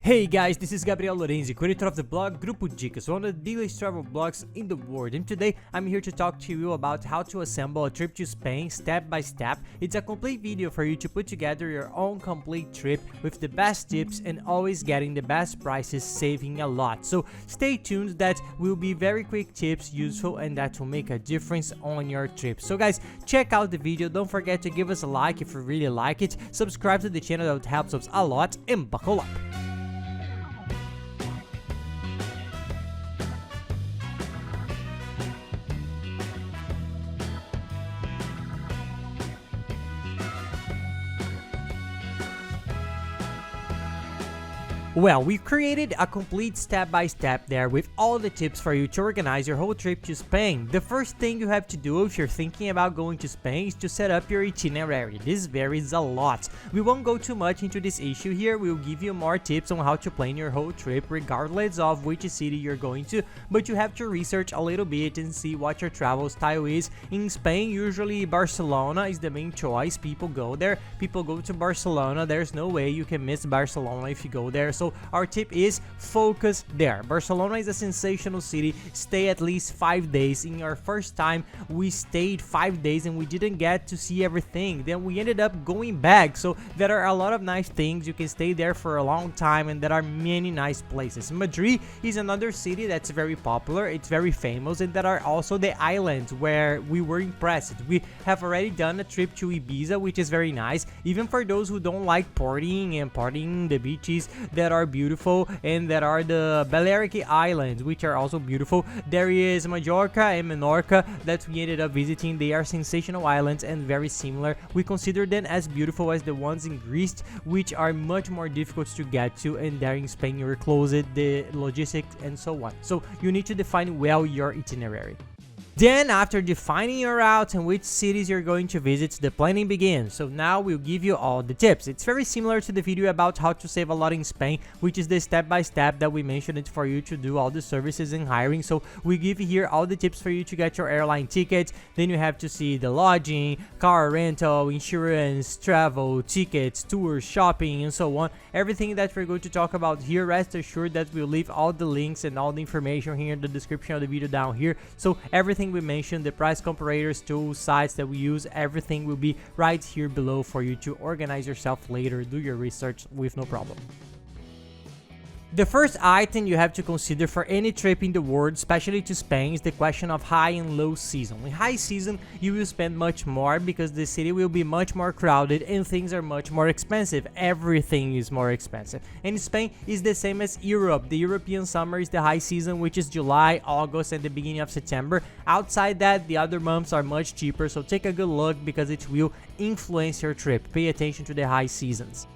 Hey guys, this is Gabriel Lorenzi, creator of the blog Grupo Dicas, one of the biggest travel blogs in the world, and today I'm here to talk to you about how to assemble a trip to Spain step by step. It's a complete video for you to put together your own complete trip with the best tips and always getting the best prices, saving a lot. So stay tuned, that will be very quick tips, useful, and that will make a difference on your trip. So guys, check out the video, don't forget to give us a like if you really like it, subscribe to the channel, that helps us a lot, and buckle up. Well, we created a complete step-by-step there with all the tips for you to organize your whole trip to Spain. The first thing you have to do if you're thinking about going to Spain is to set up your itinerary. This varies a lot. We won't go too much into this issue here. We'll give you more tips on how to plan your whole trip regardless of which city you're going to, but you have to research a little bit and see what your travel style is. In Spain, usually Barcelona is the main choice. People go there. People go to Barcelona. There's no way you can miss Barcelona if you go there. So our tip is focus there. Barcelona is a sensational city. Stay at least 5 days. In our first time, we stayed 5 days and we didn't get to see everything. Then we ended up going back. So there are a lot of nice things. You can stay there for a long time, and there are many nice places. Madrid is another city that's very popular. It's very famous, and there are also the islands where we were impressed. We have already done a trip to Ibiza, which is very nice. Even for those who don't like partying the beaches that are beautiful, and there are the Balearic Islands, which are also beautiful. There is Majorca and Menorca that we ended up visiting. They are sensational islands and very similar. We consider them as beautiful as the ones in Greece, which are much more difficult to get to, and there in Spain you're closed, the logistics and so on. So you need to define well your itinerary. Then, after defining your route and which cities you're going to visit, the planning begins. So now we'll give you all the tips. It's very similar to the video about how to save a lot in Spain, which is the step-by-step that we mentioned it for you to do all the services and hiring. So we give you here all the tips for you to get your airline tickets. Then you have to see the lodging, car rental, insurance, travel, tickets, tours, shopping, and so on. Everything that we're going to talk about here, rest assured that we'll leave all the links and all the information here in the description of the video down here. So everything we mentioned, the price comparators, tools, sites that we use, everything will be right here below for you to organize yourself later, do your research with no problem. The first item you have to consider for any trip in the world, especially to Spain, is the question of high and low season. In high season, you will spend much more because the city will be much more crowded and things are much more expensive. Everything is more expensive. And Spain is the same as Europe. The European summer is the high season, which is July, August, and the beginning of September. Outside that, the other months are much cheaper, so take a good look because it will influence your trip. Pay attention to the high seasons.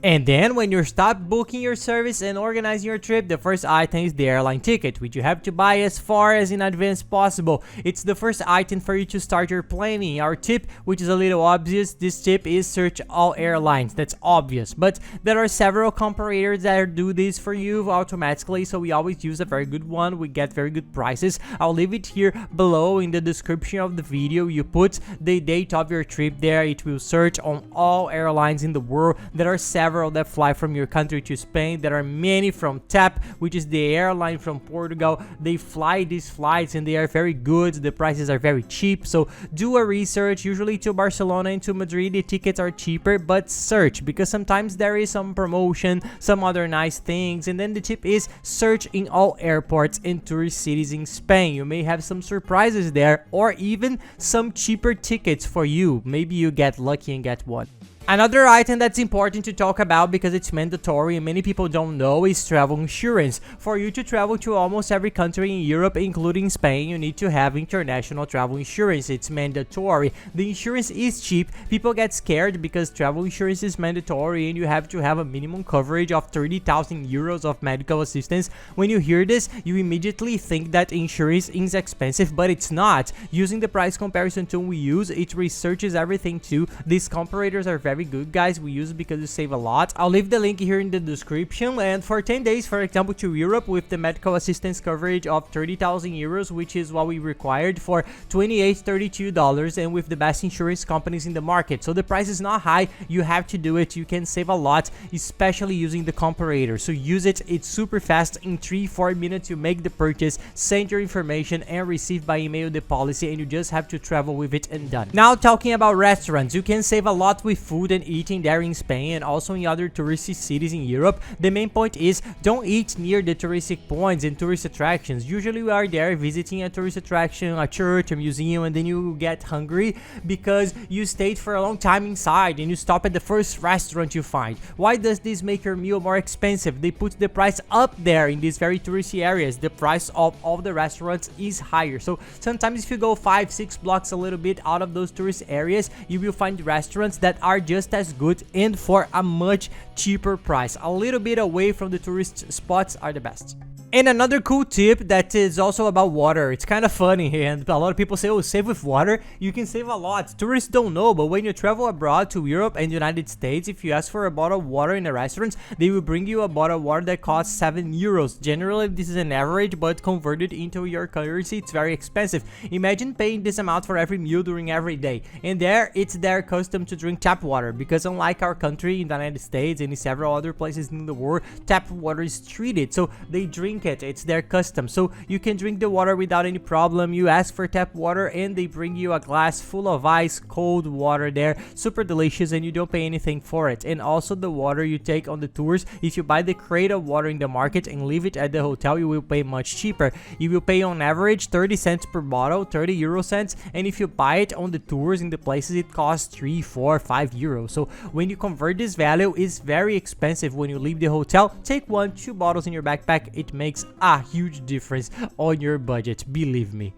And then when you start booking your service and organizing your trip, the first item is the airline ticket, which you have to buy as far as in advance possible. It's the first item for you to start your planning. Our tip, which is a little obvious, this tip is search all airlines. That's obvious, but there are several comparators that do this for you automatically, so we always use a very good one. We get very good prices. I'll leave it here below in the description of the video. You put the date of your trip there, it will search on all airlines in the world. There are several that fly from your country to Spain. There are many from TAP, which is the airline from Portugal. They fly these flights and they are very good. The prices are very cheap, so do a research. Usually to Barcelona and to Madrid the tickets are cheaper, but search because sometimes there is some promotion, some other nice things. And then the tip is search in all airports and tourist cities in Spain. You may have some surprises there, or even some cheaper tickets for you. Maybe you get lucky and get one. Another item that's important to talk about because it's mandatory and many people don't know is travel insurance. For you to travel to almost every country in Europe, including Spain, you need to have international travel insurance. It's mandatory. The insurance is cheap. People get scared because travel insurance is mandatory and you have to have a minimum coverage of 30,000 euros of medical assistance. When you hear this, you immediately think that insurance is expensive, but it's not. Using the price comparison tool we use, it researches everything too. These comparators are very very good, guys. We use it because you save a lot. I'll leave the link here in the description. And for 10 days, for example, to Europe with the medical assistance coverage of 30,000 euros, which is what we required for $28-32, and with the best insurance companies in the market. So the price is not high. You have to do it. You can save a lot, especially using the comparator. So use it. It's super fast. In 3-4 minutes, you make the purchase, send your information, and receive by email the policy, and you just have to travel with it and done. Now, talking about restaurants, you can save a lot with food and eating there in Spain and also in other touristy cities in Europe. The main point is don't eat near the touristic points and tourist attractions. Usually we are there visiting a tourist attraction, a church, a museum, and then you get hungry because you stayed for a long time inside and you stop at the first restaurant you find. Why does this make your meal more expensive? They put the price up there in these very touristy areas. The price of all the restaurants is higher. So sometimes if you go 5-6 blocks a little bit out of those tourist areas, you will find restaurants that are just as good and for a much cheaper price. A little bit away from the tourist spots are the best. And another cool tip that is also about water. It's kind of funny, and a lot of people say, oh, save with water. You can save a lot. Tourists don't know, but when you travel abroad to Europe and the United States, if you ask for a bottle of water in a restaurant, they will bring you a bottle of water that costs 7 euros. Generally, this is an average, but converted into your currency, it's very expensive. Imagine paying this amount for every meal during every day. And there, it's their custom to drink tap water, because unlike our country in the United States and in several other places in the world, tap water is treated. So they drink it. It's their custom. So you can drink the water without any problem. You ask for tap water and they bring you a glass full of ice cold water there. Super delicious, and you don't pay anything for it. And also the water you take on the tours, if you buy the crate of water in the market and leave it at the hotel, you will pay much cheaper. You will pay on average 30 cents per bottle, 30 euro cents. And if you buy it on the tours in the places, it costs 3, 4, 5 euros. So when you convert this value, it's very expensive. When you leave the hotel, take 1-2 bottles in your backpack. It makes a huge difference on your budget, believe me.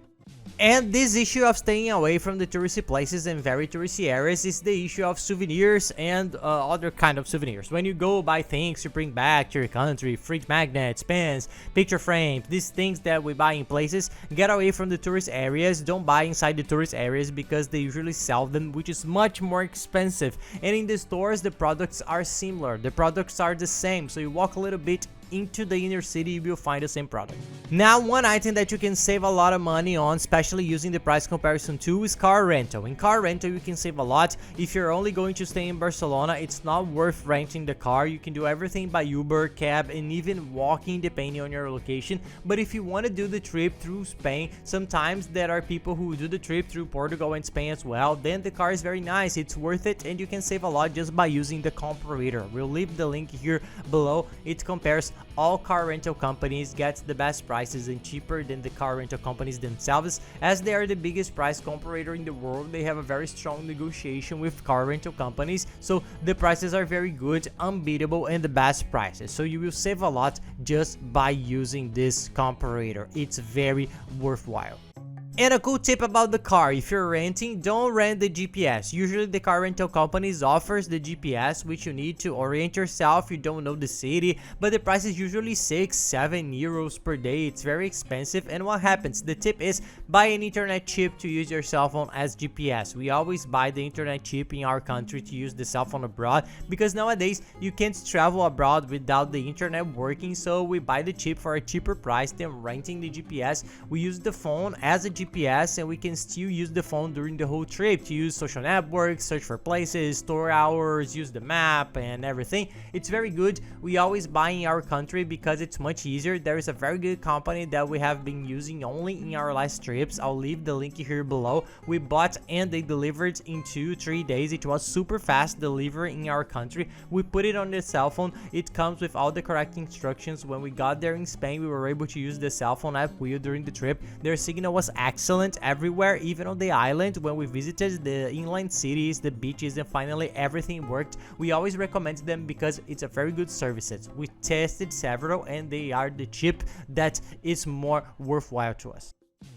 And this issue of staying away from the touristy places and very touristy areas is the issue of souvenirs and other kind of souvenirs. When you go buy things to bring back to your country, fridge magnets, pens, picture frames, these things that we buy in places, get away from the tourist areas. Don't buy inside the tourist areas because they usually sell them, which is much more expensive. And in the stores, the products are similar. The products are the same. So you walk a little bit into the inner city, you will find the same product. Now, one item that you can save a lot of money on, especially using the price comparison tool, is car rental. In car rental, you can save a lot. If you're only going to stay in Barcelona, it's not worth renting the car. You can do everything by Uber, cab, and even walking depending on your location. But if you want to do the trip through Spain, sometimes there are people who do the trip through Portugal and Spain as well. Then the car is very nice. It's worth it, and you can save a lot just by using the comparator. We'll leave the link here below. It compares all car rental companies, gets the best prices and cheaper than the car rental companies themselves. As they are the biggest price comparator in the world, they have a very strong negotiation with car rental companies, so the prices are very good, unbeatable, and the best prices. So you will save a lot just by using this comparator. It's very worthwhile. And a cool tip about the car: if you're renting, don't rent the GPS. Usually the car rental companies offers the GPS, which you need to orient yourself. You don't know the city, but the price is usually 6-7 euros per day. It's very expensive. And what happens? The tip is buy an internet chip to use your cell phone as GPS. We always buy the internet chip in our country to use the cell phone abroad, because nowadays you can't travel abroad without the internet working. So we buy the chip for a cheaper price than renting the GPS. We use the phone as a GPS, and we can still use the phone during the whole trip to use social networks, search for places, store hours, use the map and everything. It's very good. We always buy in our country because it's much easier. There is a very good company that we have been using only in our last trips. I'll leave the link here below. We bought and they delivered in 2-3 days. It was super fast delivery in our country. We put it on the cell phone. It comes with all the correct instructions. When we got there in Spain, we were able to use the cell phone app wheel during the trip. Their signal was excellent everywhere, even on the island. When we visited the inland cities, the beaches, and finally everything worked. We always recommend them because it's a very good services. We tested several and they are the chip that is more worthwhile to us.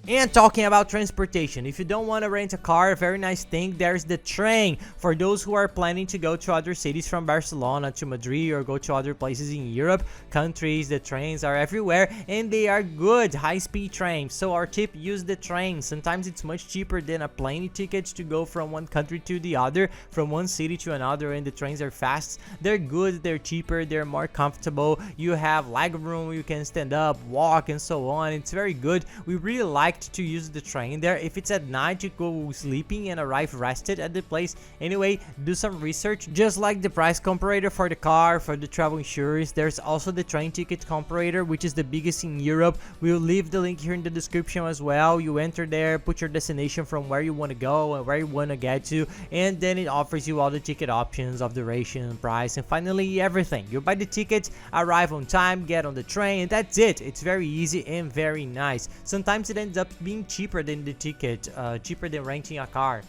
And talking about transportation, if you don't want to rent a car, a very nice thing, there's the train. For those who are planning to go to other cities from Barcelona to Madrid or go to other places in Europe, countries, the trains are everywhere and they are good, high-speed trains. So our tip, use the train. Sometimes it's much cheaper than a plane ticket to go from one country to the other, from one city to another, and the trains are fast. They're good, they're cheaper, they're more comfortable. You have leg room, you can stand up, walk, and so on. It's very good. We really like to use the train there. If it's at night, you go sleeping and arrive rested at the place. Anyway, do some research. Just like the price comparator for the car, for the travel insurance, there's also the train ticket comparator, which is the biggest in Europe. We'll leave the link here in the description as well. You enter there, put your destination from where you want to go and where you want to get to, and then it offers you all the ticket options of duration, price, and finally everything. You buy the tickets, arrive on time, get on the train, and that's it. It's very easy and very nice. Sometimes it ends up being cheaper than the ticket, cheaper than renting a car.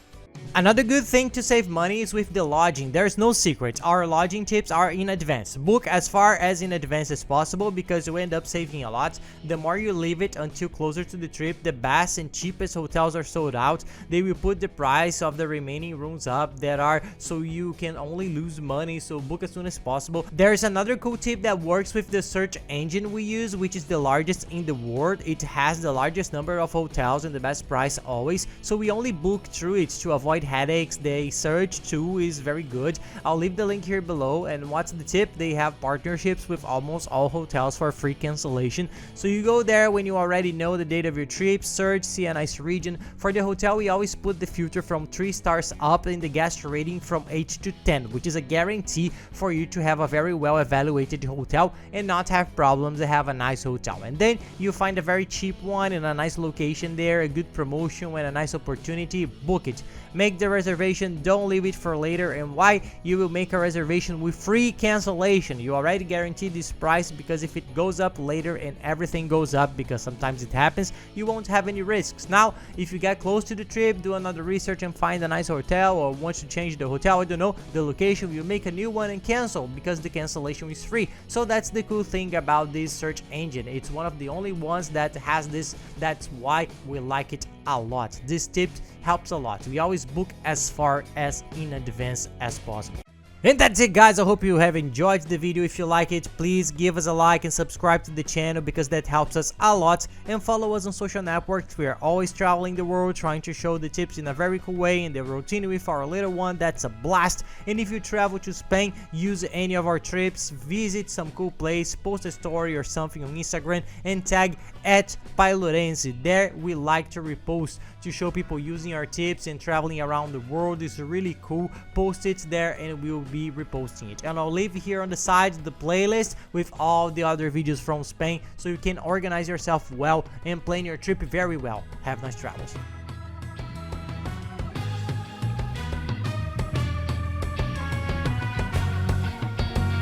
Another good thing to save money is with the lodging. There's no secret. Our lodging tips are in advance. Book as far as in advance as possible because you end up saving a lot. The more you leave it until closer to the trip, the best and cheapest hotels are sold out. They will put the price of the remaining rooms up that are, so you can only lose money, so book as soon as possible. There's another cool tip that works with the search engine we use, which is the largest in the world. It has the largest number of hotels and the best price always, so we only book through it to avoid headaches. The search too is very good. I'll leave the link here below. And what's the tip? They have partnerships with almost all hotels for free cancellation, so you go there when you already know the date of your trip, search, see a nice region. For the hotel, we always put the filter from 3 stars up in the guest rating from 8 to 10, which is a guarantee for you to have a very well evaluated hotel and not have problems and have a nice hotel. And then you find a very cheap one in a nice location there, a good promotion and a nice opportunity, book it. Make the reservation, don't leave it for later. And why? You will make a reservation with free cancellation. You already guarantee this price, because if it goes up later and everything goes up, because sometimes it happens, you won't have any risks. Now, if you get close to the trip, do another research and find a nice hotel, or want to change the hotel, I don't know, the location, you make a new one and cancel because the cancellation is free. So that's the cool thing about this search engine. It's one of the only ones that has this. That's why we like it a lot. This tip helps a lot. We always book as far as in advance as possible. And that's it, guys. I hope you have enjoyed the video. If you like it, please give us a like and subscribe to the channel because that helps us a lot. And follow us on social networks. We are always traveling the world, trying to show the tips in a very cool way, and the routine with our little one. That's a blast. And if you travel to Spain, use any of our trips, visit some cool place, post a story or something on Instagram and tag @Pailorense. There we like to repost to show people using our tips and traveling around the world. It's really cool. Post it there and we'll be reposting it. And I'll leave here on the side the playlist with all the other videos from Spain, so you can organize yourself well and plan your trip very well. Have nice travels.